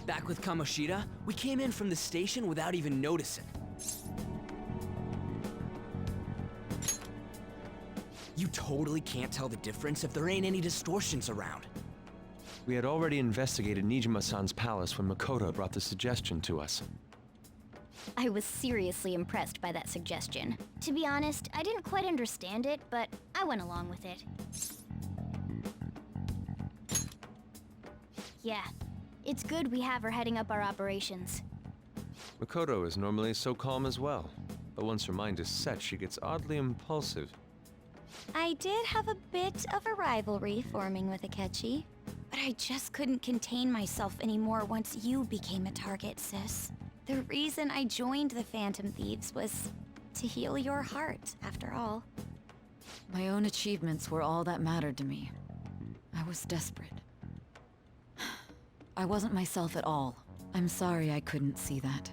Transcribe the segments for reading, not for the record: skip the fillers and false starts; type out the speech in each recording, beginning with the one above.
Back with Kamoshida, we came in from the station without even noticing. You totally can't tell the difference if there ain't any distortions around. We had already investigated Nijima-san's palace when Makoto brought the suggestion to us. I was seriously impressed by that suggestion. To be honest, I didn't quite understand it, but I went along with it. Yeah, it's good we have her heading up our operations. Makoto is normally so calm as well, but once her mind is set, she gets oddly impulsive. I did have a bit of a rivalry forming with Akechi, but I just couldn't contain myself anymore once you became a target, sis. The reason I joined the Phantom Thieves was to heal your heart, after all. My own achievements were all that mattered to me. I was desperate. I wasn't myself at all. I'm sorry I couldn't see that.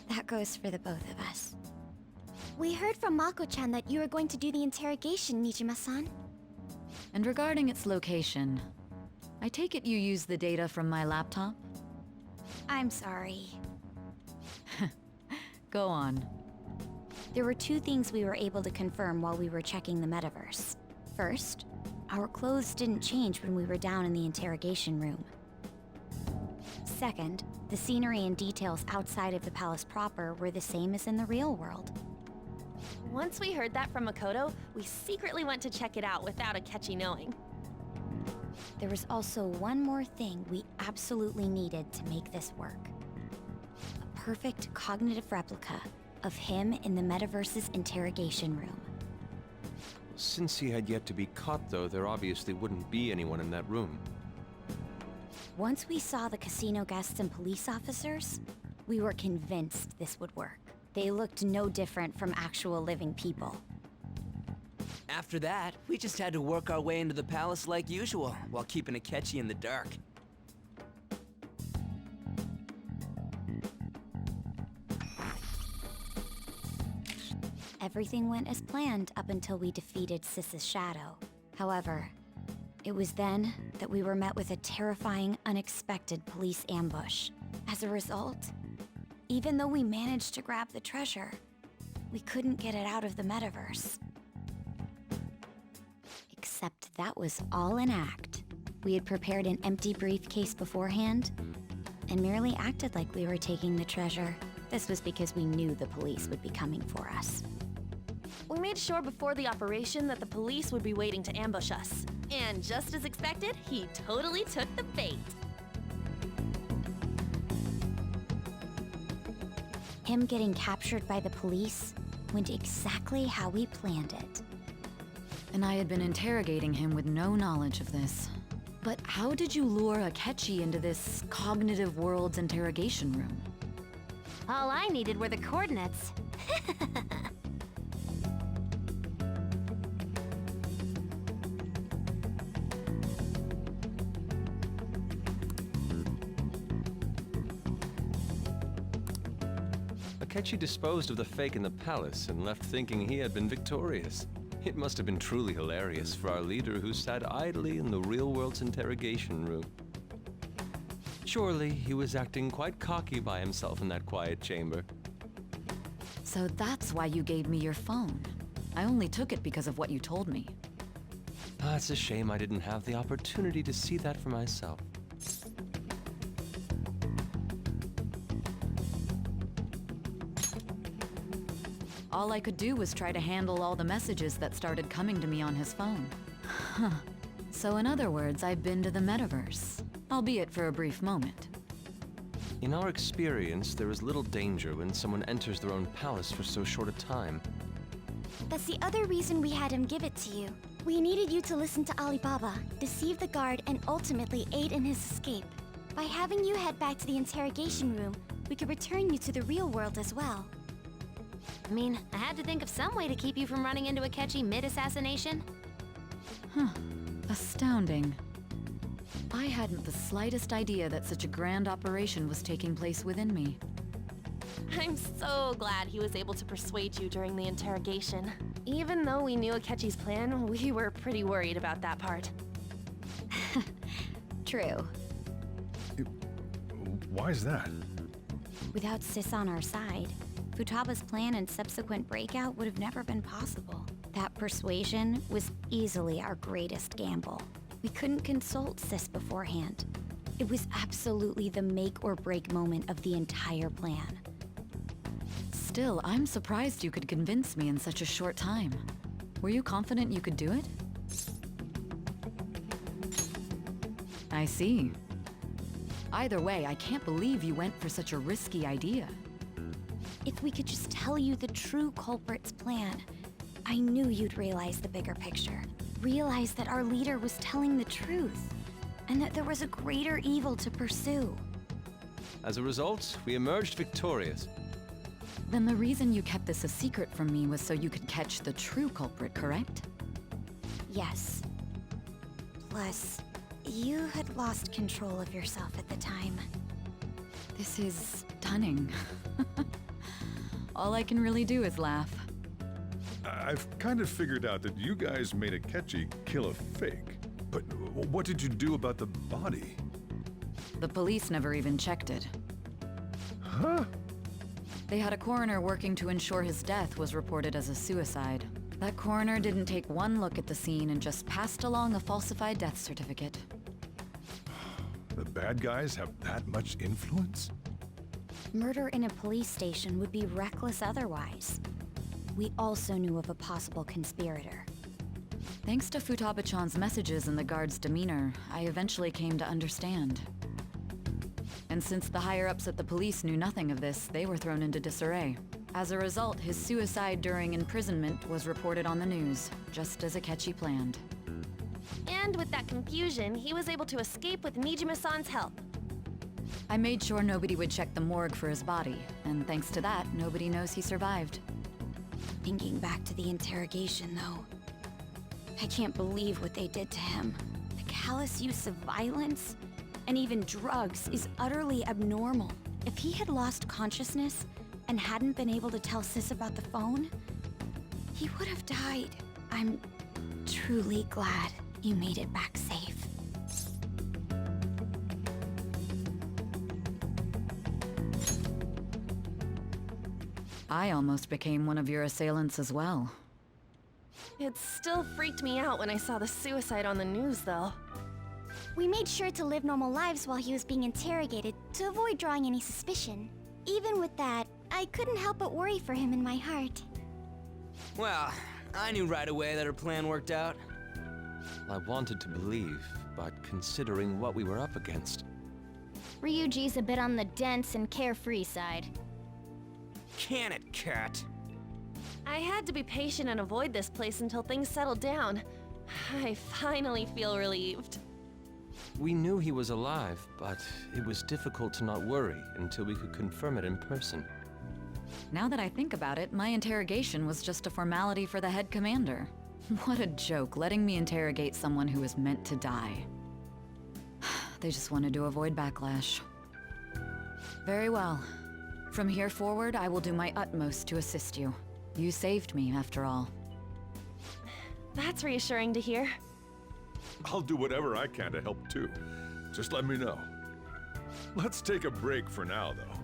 That goes for the both of us. We heard from Mako-chan that you were going to do the interrogation, Nijima-san. And regarding its location, I take it you used the data from my laptop? I'm sorry. Go on. There were two things we were able to confirm while we were checking the metaverse. First, our clothes didn't change when we were down in the interrogation room. Second, the scenery and details outside of the palace proper were the same as in the real world. Once we heard that from Makoto, we secretly went to check it out without Akechi knowing. There was also one more thing we absolutely needed to make this work. A perfect cognitive replica of him in the metaverse's interrogation room. Since he had yet to be caught, though, there obviously wouldn't be anyone in that room. Once we saw the casino guests and police officers, we were convinced this would work. They looked no different from actual living people. After that, we just had to work our way into the palace like usual, while keeping Akechi in the dark. Everything went as planned up until we defeated Sis's shadow. However, it was then that we were met with a terrifying, unexpected police ambush. As a result, even though we managed to grab the treasure, we couldn't get it out of the metaverse. Except that was all an act. We had prepared an empty briefcase beforehand and merely acted like we were taking the treasure. This was because we knew the police would be coming for us. We made sure before the operation that the police would be waiting to ambush us. And just as expected, he totally took the bait. Him getting captured by the police went exactly how we planned it. And I had been interrogating him with no knowledge of this. But how did you lure Akechi into this cognitive world's interrogation room? All I needed were the coordinates. Akechi disposed of the fake in the palace and left thinking he had been victorious. It must have been truly hilarious for our leader who sat idly in the real world's interrogation room. Surely he was acting quite cocky by himself in that quiet chamber. So that's why you gave me your phone. I only took it because of what you told me. It's a shame I didn't have the opportunity to see that for myself. All I could do was try to handle all the messages that started coming to me on his phone. Huh. So in other words, I've been to the metaverse, albeit for a brief moment. In our experience, there is little danger when someone enters their own palace for so short a time. That's the other reason we had him give it to you. We needed you to listen to Alibaba, deceive the guard, and ultimately aid in his escape. By having you head back to the interrogation room, we could return you to the real world as well. I mean, I had to think of some way to keep you from running into Akechi mid-assassination. Huh. Astounding. I hadn't the slightest idea that such a grand operation was taking place within me. I'm so glad he was able to persuade you during the interrogation. Even though we knew Akechi's plan, we were pretty worried about that part. True. Why's that? Without Sis on our side, Futaba's plan and subsequent breakout would have never been possible. That persuasion was easily our greatest gamble. We couldn't consult Sis beforehand. It was absolutely the make or break moment of the entire plan. Still, I'm surprised you could convince me in such a short time. Were you confident you could do it? I see. Either way, I can't believe you went for such a risky idea. If we could just tell you the true culprit's plan, I knew you'd realize the bigger picture. Realize that our leader was telling the truth, and that there was a greater evil to pursue. As a result, we emerged victorious. Then the reason you kept this a secret from me was so you could catch the true culprit, correct? Yes. Plus, you had lost control of yourself at the time. This is stunning. All I can really do is laugh. I've kind of figured out that you guys made a catchy kill a fake. But what did you do about the body? The police never even checked it. Huh? They had a coroner working to ensure his death was reported as a suicide. That coroner didn't take one look at the scene and just passed along a falsified death certificate. The bad guys have that much influence? Murder in a police station would be reckless otherwise. We also knew of a possible conspirator. Thanks to Futaba-chan's messages and the guard's demeanor, I eventually came to understand. And since the higher-ups at the police knew nothing of this, they were thrown into disarray. As a result, his suicide during imprisonment was reported on the news, just as Akechi planned. And with that confusion, he was able to escape with Nijima-san's help. I made sure nobody would check the morgue for his body, and thanks to that, nobody knows he survived. Thinking back to the interrogation, though, I can't believe what they did to him. The callous use of violence, and even drugs, is utterly abnormal. If he had lost consciousness and hadn't been able to tell Sis about the phone, he would have died. I'm truly glad you made it back safe. I almost became one of your assailants as well. It still freaked me out when I saw the suicide on the news, though. We made sure to live normal lives while he was being interrogated to avoid drawing any suspicion. Even with that, I couldn't help but worry for him in my heart. Well, I knew right away that her plan worked out. I wanted to believe, but considering what we were up against. Ryuji's a bit on the dense and carefree side. Can it, Cat? I had to be patient and avoid this place until things settled down. I finally feel relieved. We knew he was alive, but it was difficult to not worry until we could confirm it in person. Now that I think about it, my interrogation was just a formality for the head commander. What a joke, letting me interrogate someone who was meant to die. They just wanted to avoid backlash. Very well. From here forward, I will do my utmost to assist you. You saved me, after all. That's reassuring to hear. I'll do whatever I can to help too. Just let me know. Let's take a break for now, though.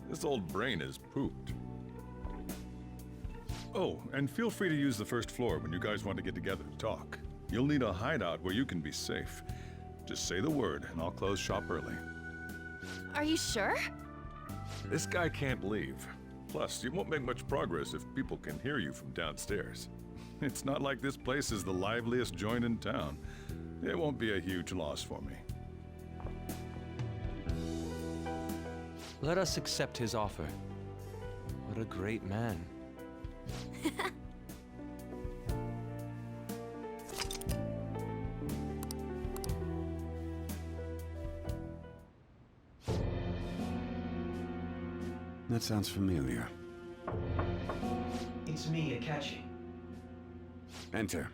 This old brain is pooped. Oh, and feel free to use the first floor when you guys want to get together to talk. You'll need a hideout where you can be safe. Just say the word, and I'll close shop early. Are you sure? This guy can't leave. Plus, you won't make much progress if people can hear you from downstairs. It's not like this place is the liveliest joint in town. It won't be a huge loss for me. Let us accept his offer. What a great man. That sounds familiar. It's me, Akechi. Enter.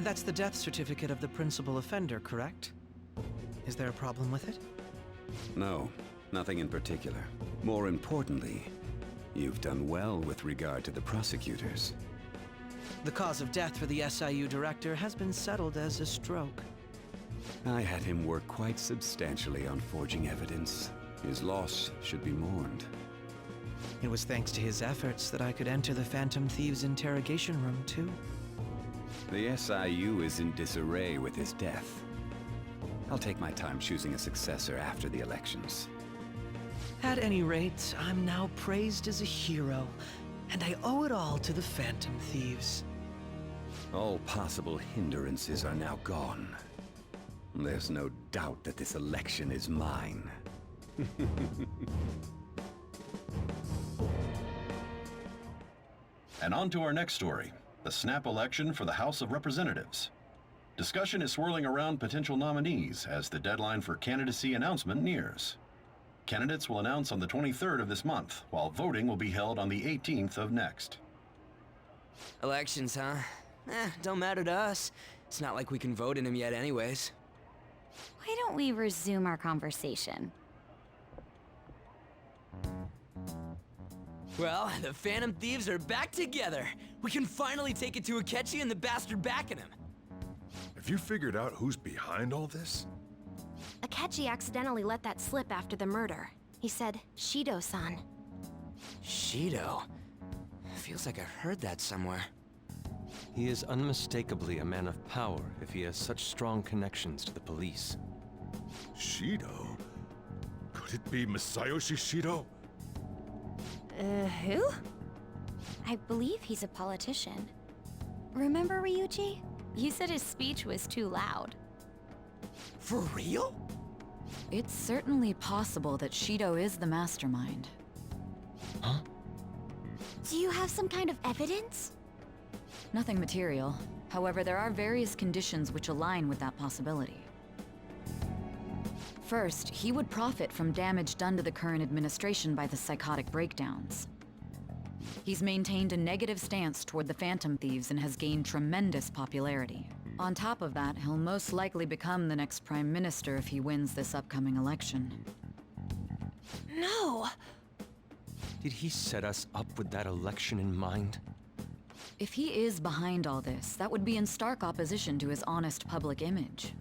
That's the death certificate of the principal offender, correct? Is there a problem with it? No, nothing in particular. More importantly, you've done well with regard to the prosecutors. The cause of death for the SIU director has been settled as a stroke. I had him work quite substantially on forging evidence. His loss should be mourned. It was thanks to his efforts that I could enter the Phantom Thieves' interrogation room, too. The SIU is in disarray with his death. I'll take my time choosing a successor after the elections. At any rate, I'm now praised as a hero, and I owe it all to the Phantom Thieves. All possible hindrances are now gone. There's no doubt that this election is mine. And on to our next story, the snap election for the House of Representatives. Discussion is swirling around potential nominees as the deadline for candidacy announcement nears. Candidates will announce on the 23rd of this month, while voting will be held on the 18th of next. Elections, huh? Don't matter to us. It's not like we can vote in them yet anyways. Why don't we resume our conversation? Well, the Phantom Thieves are back together. We can finally take it to Akechi and the bastard backing him. Have you figured out who's behind all this? Akechi accidentally let that slip after the murder. He said, Shido-san. Shido? Feels like I've heard that somewhere. He is unmistakably a man of power if he has such strong connections to the police. Shido? Could it be Masayoshi Shido? Who? I believe he's a politician. Remember, Ryuji? You said his speech was too loud. For real? It's certainly possible that Shido is the mastermind. Huh? Do you have some kind of evidence? Nothing material. However, there are various conditions which align with that possibility. First, he would profit from damage done to the current administration by the psychotic breakdowns. He's maintained a negative stance toward the Phantom Thieves and has gained tremendous popularity. On top of that, he'll most likely become the next Prime Minister if he wins this upcoming election. No! Did he set us up with that election in mind? If he is behind all this, that would be in stark opposition to his honest public image.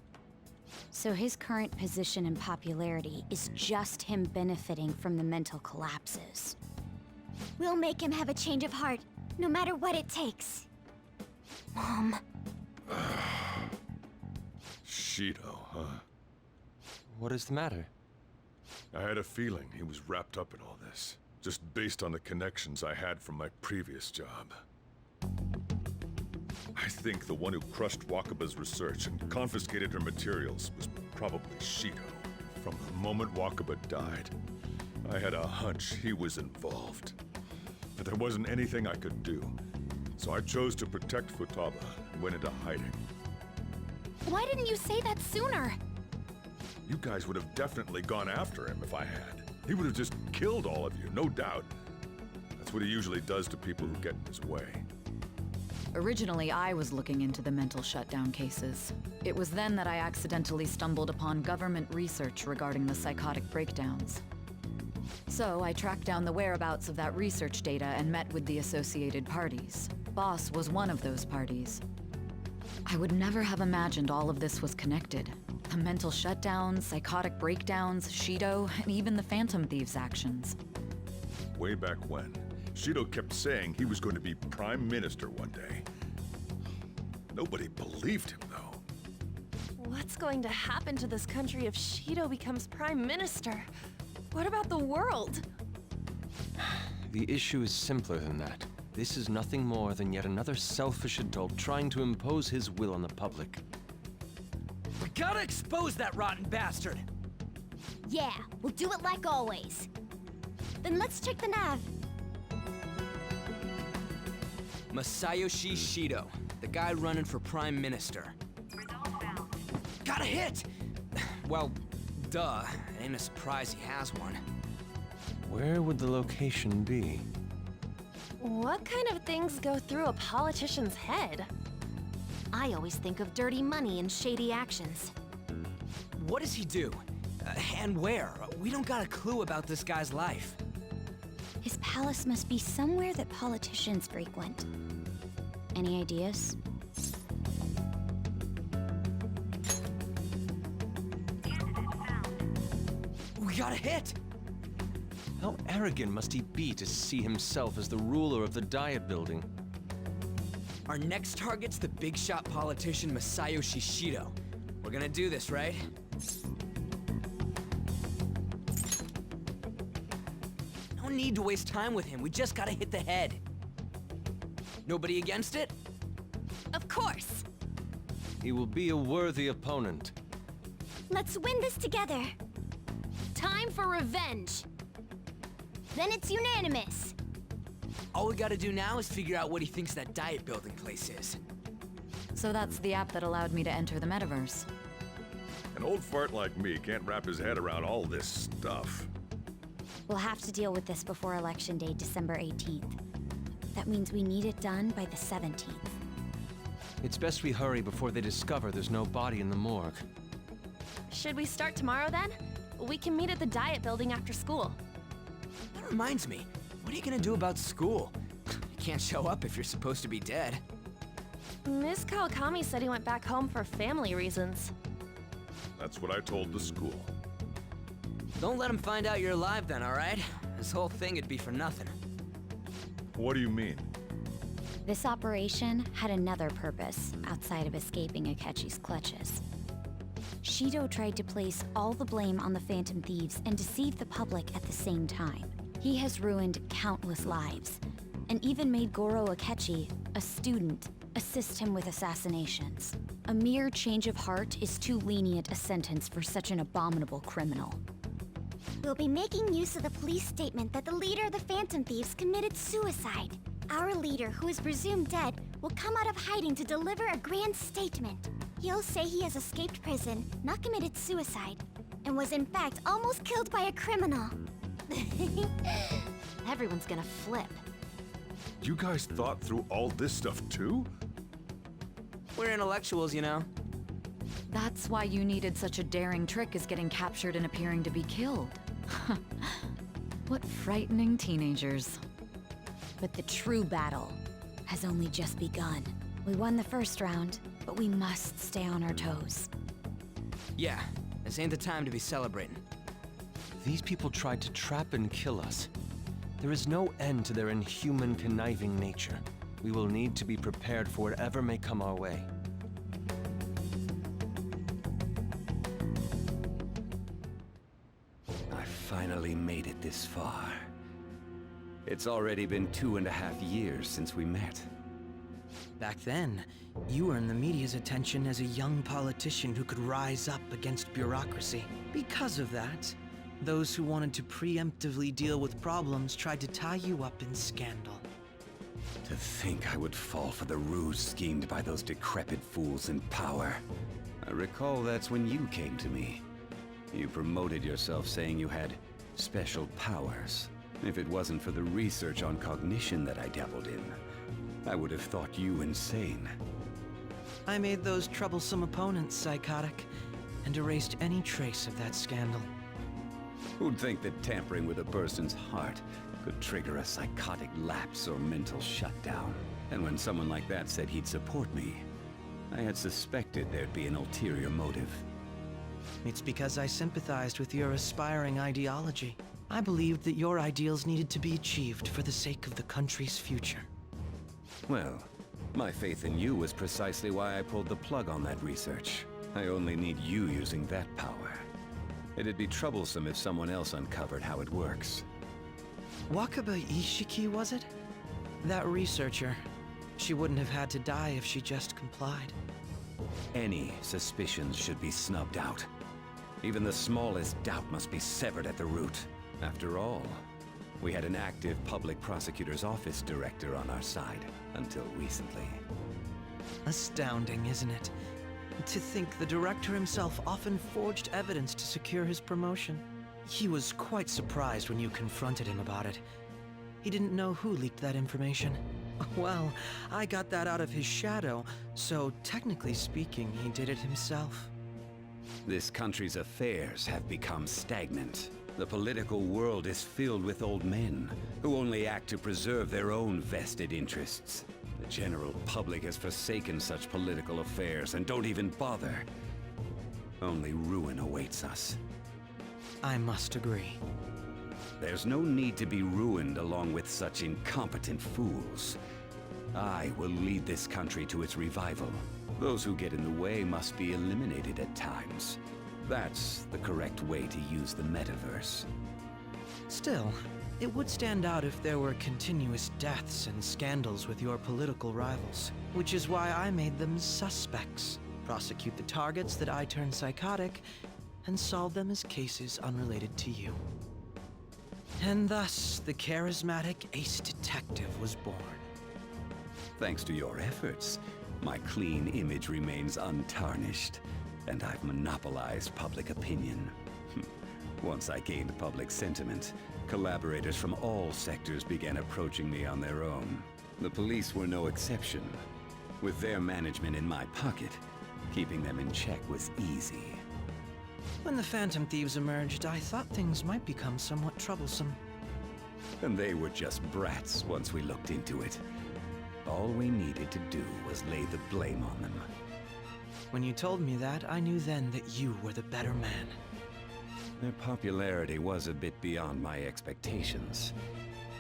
So his current position and popularity is just him benefiting from the mental collapses. We'll make him have a change of heart, no matter what it takes. Mom. Shido, huh? What is the matter? I had a feeling he was wrapped up in all this, just based on the connections I had from my previous job. I think the one who crushed Wakaba's research and confiscated her materials was probably Shido. From the moment Wakaba died, I had a hunch he was involved. But there wasn't anything I could do, so I chose to protect Futaba and went into hiding. Why didn't you say that sooner? You guys would have definitely gone after him if I had. He would have just killed all of you, no doubt. That's what he usually does to people who get in his way. Originally, I was looking into the mental shutdown cases. It was then that I accidentally stumbled upon government research regarding the psychotic breakdowns. So I tracked down the whereabouts of that research data and met with the associated parties. Boss was one of those parties. I would never have imagined all of this was connected. The mental shutdowns, psychotic breakdowns, Shido, and even the Phantom Thieves' actions. Way back when, Shido kept saying he was going to be Prime Minister one day. Nobody believed him, though. What's going to happen to this country if Shido becomes Prime Minister? What about the world? The issue is simpler than that. This is nothing more than yet another selfish adult trying to impose his will on the public. We gotta expose that rotten bastard! Yeah, we'll do it like always. Then let's check the nav. Masayoshi Shido, the guy running for Prime Minister. Got a hit! Well, duh. It ain't a surprise he has one. Where would the location be? What kind of things go through a politician's head? I always think of dirty money and shady actions. What does he do? And where? We don't got a clue about this guy's life. His palace must be somewhere that politicians frequent. Any ideas? We got a hit! How arrogant must he be to see himself as the ruler of the Diet Building? Our next target's the big shot politician Masayoshi Shido. We're gonna do this, right? No need to waste time with him. We just gotta hit the head. Nobody against it? Of course. He will be a worthy opponent. Let's win this together. Time for revenge. Then it's unanimous. All we gotta do now is figure out what he thinks that Diet Building place is. So that's the app that allowed me to enter the metaverse. An old fart like me can't wrap his head around all this stuff. We'll have to deal with this before Election Day, December 18th. That means we need it done by the 17th. It's best we hurry before they discover there's no body in the morgue. Should we start tomorrow then? We can meet at the Diet Building after school. That reminds me, what are you gonna do about school? You can't show up if you're supposed to be dead. Miss Kawakami said he went back home for family reasons. That's what I told the school. Don't let him find out you're alive then, alright? This whole thing would be for nothing. What do you mean? This operation had another purpose outside of escaping Akechi's clutches. Shido tried to place all the blame on the Phantom Thieves and deceive the public at the same time. He has ruined countless lives, and even made Goro Akechi, a student, assist him with assassinations. A mere change of heart is too lenient a sentence for such an abominable criminal. We'll be making use of the police statement that the leader of the Phantom Thieves committed suicide. Our leader, who is presumed dead, will come out of hiding to deliver a grand statement. He'll say he has escaped prison, not committed suicide, and was in fact almost killed by a criminal. Everyone's gonna flip. You guys thought through all this stuff too? We're intellectuals, you know. That's why you needed such a daring trick as getting captured and appearing to be killed. What frightening teenagers. But the true battle has only just begun. We won the first round, but we must stay on our toes. Yeah, this ain't the time to be celebrating. These people tried to trap and kill us. There is no end to their inhuman, conniving nature. We will need to be prepared for whatever may come our way. I finally made it this far. It's already been 2.5 years since we met. Back then, you earned the media's attention as a young politician who could rise up against bureaucracy. Because of that, those who wanted to preemptively deal with problems tried to tie you up in scandal. To think I would fall for the ruse schemed by those decrepit fools in power. I recall that's when you came to me. You promoted yourself saying you had special powers. If it wasn't for the research on cognition that I dabbled in, I would have thought you insane. I made those troublesome opponents psychotic, and erased any trace of that scandal. Who'd think that tampering with a person's heart could trigger a psychotic lapse or mental shutdown? And when someone like that said he'd support me, I had suspected there'd be an ulterior motive. It's because I sympathized with your aspiring ideology. I believed that your ideals needed to be achieved for the sake of the country's future. Well, my faith in you was precisely why I pulled the plug on that research. I only need you using that power. It'd be troublesome if someone else uncovered how it works. Wakaba Ishiki, was it? That researcher. She wouldn't have had to die if she just complied. Any suspicions should be snubbed out. Even the smallest doubt must be severed at the root. After all, we had an active public prosecutor's office director on our side, until recently. Astounding, isn't it? To think the director himself often forged evidence to secure his promotion. He was quite surprised when you confronted him about it. He didn't know who leaked that information. Well, I got that out of his shadow, so technically speaking, he did it himself. This country's affairs have become stagnant. The political world is filled with old men who only act to preserve their own vested interests. The general public has forsaken such political affairs and don't even bother. Only ruin awaits us. I must agree. There's no need to be ruined along with such incompetent fools. I will lead this country to its revival. Those who get in the way must be eliminated at times. That's the correct way to use the metaverse. Still, it would stand out if there were continuous deaths and scandals with your political rivals, which is why I made them suspects. Prosecute the targets that I turn psychotic, and solve them as cases unrelated to you. And thus, the charismatic ace detective was born. Thanks to your efforts, my clean image remains untarnished, and I've monopolized public opinion. Once I gained public sentiment, collaborators from all sectors began approaching me on their own. The police were no exception. With their management in my pocket, keeping them in check was easy. When the Phantom Thieves emerged, I thought things might become somewhat troublesome. And they were just brats once we looked into it. All we needed to do was lay the blame on them. When you told me that, I knew then that you were the better man. Their popularity was a bit beyond my expectations,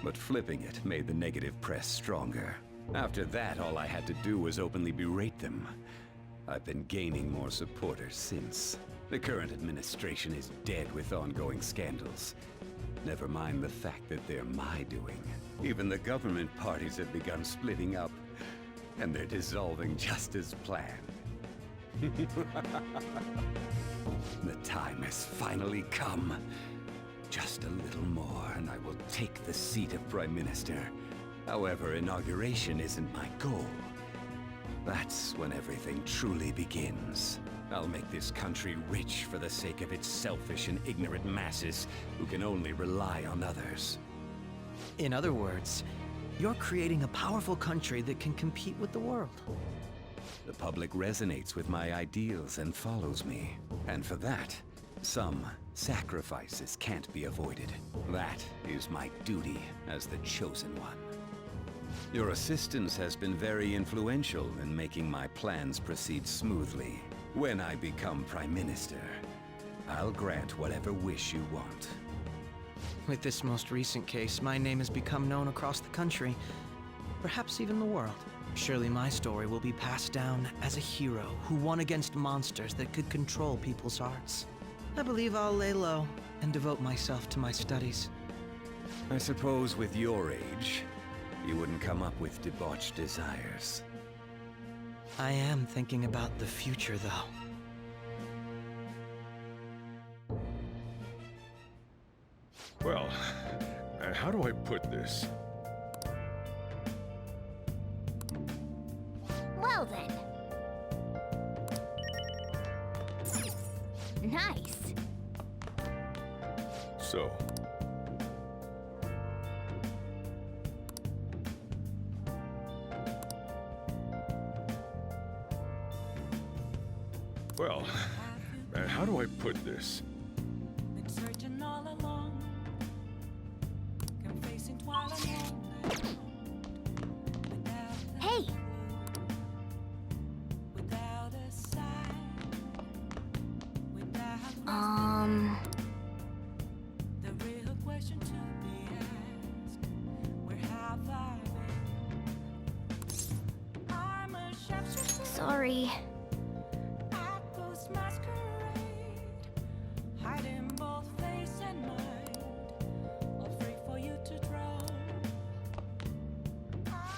but flipping it made the negative press stronger. After that, all I had to do was openly berate them. I've been gaining more supporters since. The current administration is dead with ongoing scandals. Never mind the fact that they're my doing. Even the government parties have begun splitting up, and they're dissolving just as planned. The time has finally come. Just a little more, and I will take the seat of Prime Minister. However, inauguration isn't my goal. That's when everything truly begins. I'll make this country rich for the sake of its selfish and ignorant masses who can only rely on others. In other words, you're creating a powerful country that can compete with the world. The public resonates with my ideals and follows me. And for that, some sacrifices can't be avoided. That is my duty as the Chosen One. Your assistance has been very influential in making my plans proceed smoothly. When I become Prime Minister, I'll grant whatever wish you want. With this most recent case, my name has become known across the country, perhaps even the world. Surely my story will be passed down as a hero who won against monsters that could control people's hearts. I believe I'll lay low and devote myself to my studies. I suppose with your age, you wouldn't come up with debauched desires. I am thinking about the future, though. Well, how do I put this? Well then. Nice. So, well, how do I put this? Been searching all along, confessing twilight Hey, without a sign, without the real question to be asked, where have I been? I'm a shapeshifter. sorry. Hiding both face and mind, all free for you to draw.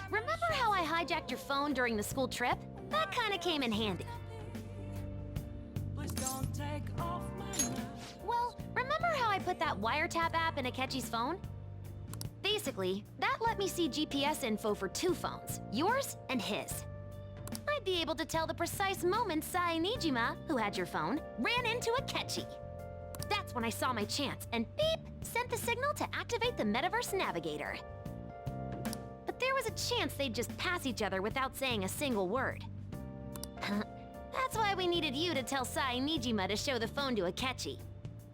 Remember how I hijacked your phone during the school trip? That kinda came in handy. Please don't take off my mind. Well, remember how I put that wiretap app in Akechi's phone? Basically, that let me see GPS info for 2 phones, yours and his. I'd be able to tell the precise moment Sai Nijima, who had your phone, ran into Akechi. That's when I saw my chance, and beep, sent the signal to activate the Metaverse Navigator. But there was a chance they'd just pass each other without saying a single word. That's why we needed you to tell Sai Nijima to show the phone to Akechi.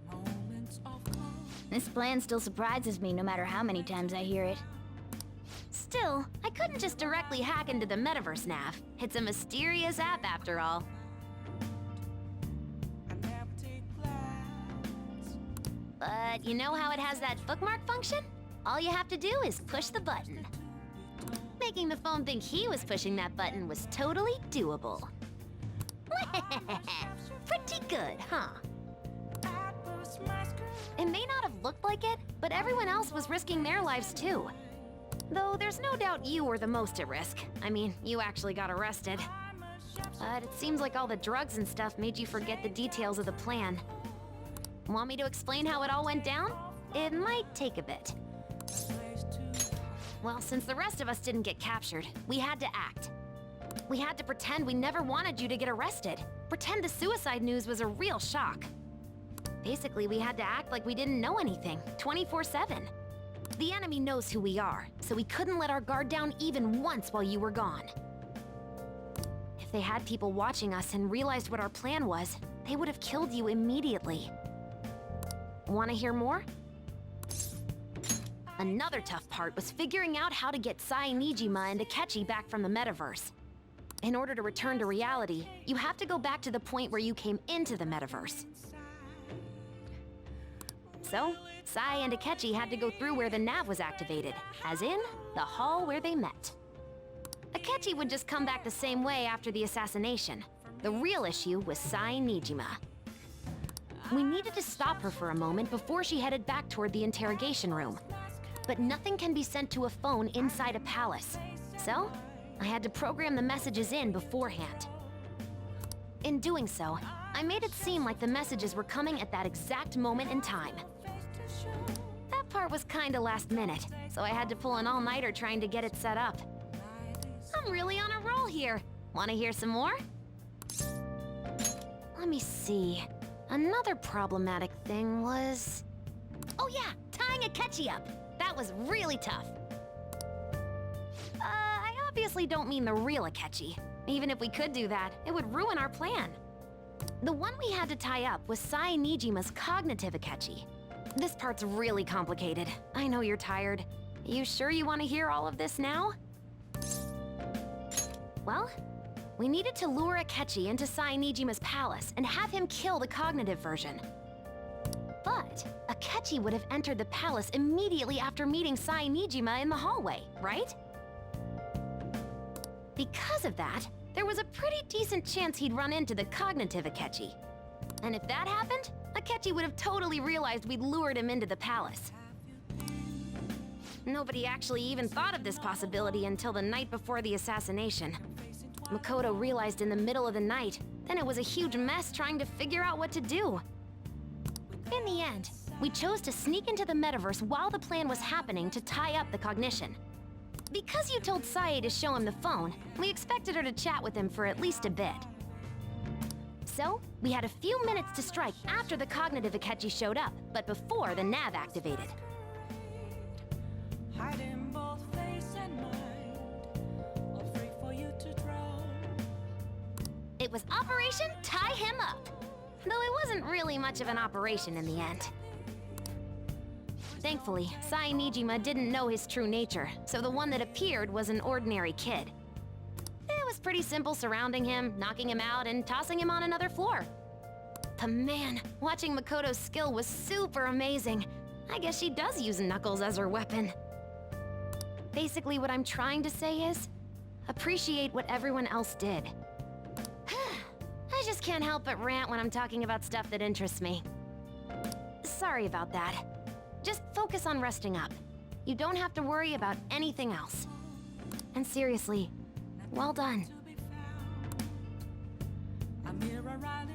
Moments of calm. This plan still surprises me no matter how many times I hear it. Still, I couldn't just directly hack into the Metaverse Nav. It's a mysterious app after all. I never take plans. But you know how it has that bookmark function? All you have to do is push the button. Making the phone think he was pushing that button was totally doable. Pretty good, huh? It may not have looked like it, but everyone else was risking their lives too. Though there's no doubt you were the most at risk. I mean, you actually got arrested. But it seems like all the drugs and stuff made you forget the details of the plan. Want me to explain how it all went down? It might take a bit. Well, since the rest of us didn't get captured, we had to act. We had to pretend we never wanted you to get arrested. Pretend the suicide news was a real shock. Basically, we had to act like we didn't know anything, 24/7. The enemy knows who we are, so we couldn't let our guard down even once while you were gone. If they had people watching us and realized what our plan was, they would have killed you immediately. Want to hear more? Another tough part was figuring out how to get Sai Nijima and Akechi back from the metaverse. In order to return to reality, you have to go back to the point where you came into the metaverse. So, Sai and Akechi had to go through where the nav was activated, as in, the hall where they met. Akechi would just come back the same way after the assassination. The real issue was Sai Nijima. We needed to stop her for a moment before she headed back toward the interrogation room. But nothing can be sent to a phone inside a palace. So, I had to program the messages in beforehand. In doing so, I made it seem like the messages were coming at that exact moment in time. That part was kinda last minute, so I had to pull an all-nighter trying to get it set up. I'm really on a roll here. Wanna hear some more? Let me see. Another problematic thing was... Oh yeah, tying Akechi up. That was really tough. I obviously don't mean the real Akechi. Even if we could do that, it would ruin our plan. The one we had to tie up was Sai Nijima's cognitive Akechi. This part's really complicated. I know you're tired. You sure you want to hear all of this now? Well, we needed to lure Akechi into Sai Nijima's palace and have him kill the cognitive version. But Akechi would have entered the palace immediately after meeting Sai Nijima in the hallway, right? Because of that, there was a pretty decent chance he'd run into the cognitive Akechi. And if that happened, Akechi would have totally realized we'd lured him into the palace. Nobody actually even thought of this possibility until the night before the assassination. Makoto realized in the middle of the night, then it was a huge mess trying to figure out what to do. In the end, we chose to sneak into the metaverse while the plan was happening to tie up the cognition. Because you told Sae to show him the phone, we expected her to chat with him for at least a bit. So, we had a few minutes to strike after the cognitive Akechi showed up, but before the nav activated. Hiding both face and mind, all free for you to draw. It was Operation Tie Him Up, though it wasn't really much of an operation in the end. Thankfully, Sai Nijima didn't know his true nature, so the one that appeared was an ordinary kid. It was pretty simple surrounding him, knocking him out, and tossing him on another floor. But man, watching Makoto's skill was super amazing. I guess she does use Knuckles as her weapon. Basically, what I'm trying to say is, appreciate what everyone else did. I just can't help but rant when I'm talking about stuff that interests me. Sorry about that. Just focus on resting up. You don't have to worry about anything else. And seriously, well done. I'm here around